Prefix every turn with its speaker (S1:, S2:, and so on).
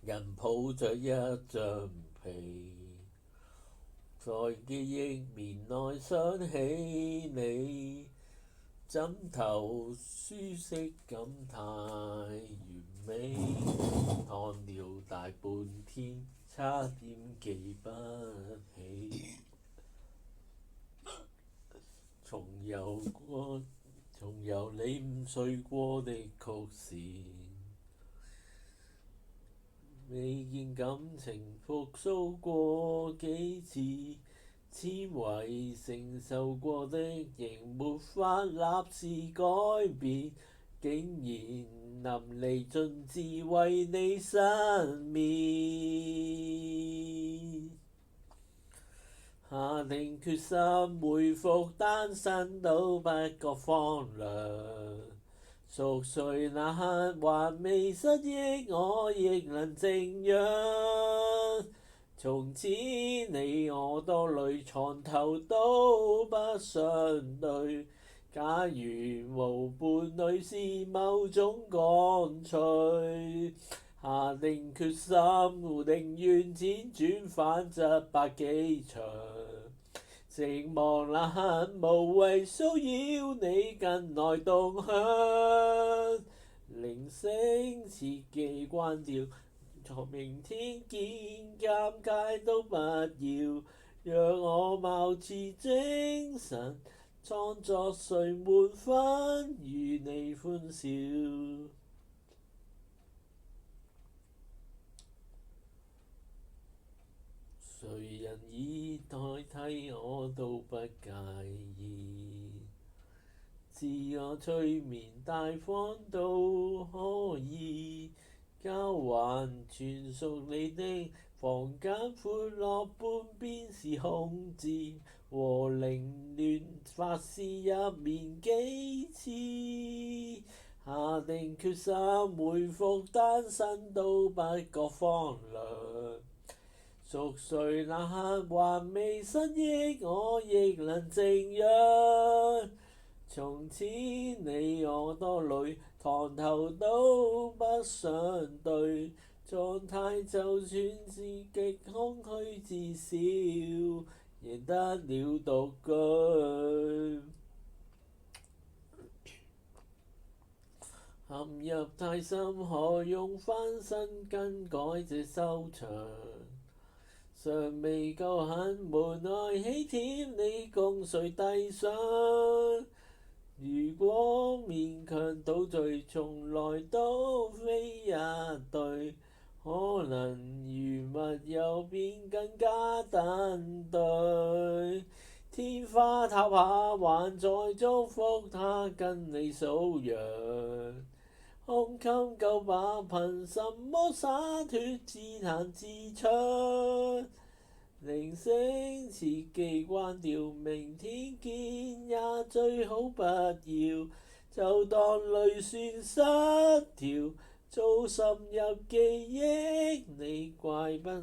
S1: 人抱着一張被，在記憶面內想起你，枕頭舒適感太完美，躺了大半天，差點記不起。重遊你午睡過的曲線，未見感情復甦過幾次，纖維承受過的仍沒法立時改變，竟然淋漓盡致為你失眠。下定決心回復單身都不覺荒涼，熟睡那刻還未失憶，我亦能靜養。從此你我多累，床頭都不相對。假如無伴侶是某種乾脆，下定決心寧願輾轉反側百幾場，寂寞那刻無謂騷擾你近來動向，鈴聲切記關掉，從明天見，尷尬都不要，讓我貌似精神，裝作睡滿分與你歡笑。誰人以代替我都不介意，自我催眠大方都可以，交還全屬你的房間，闊落半邊是空置，和凌亂發洩入面幾次，下定決心回復單身都不覺荒涼。熟睡那刻還未失憶，我亦能靜養。從此你我多累，床頭都不相對，狀態就算是極空虛，至少贏得了獨居。陷入太深，何用翻身更改這收場？尚未夠狠，無奈起舔你共誰遞上？如果勉強倒敘，從來都非一對，可能如蜜又變更加登對。天花塌下，還在祝福他跟你數羊。胸襟夠把，憑什麼灑脫自彈自唱？鈴聲切記關掉，明天見也最好不要，就當淚腺失調，早滲入記憶，你怪不了。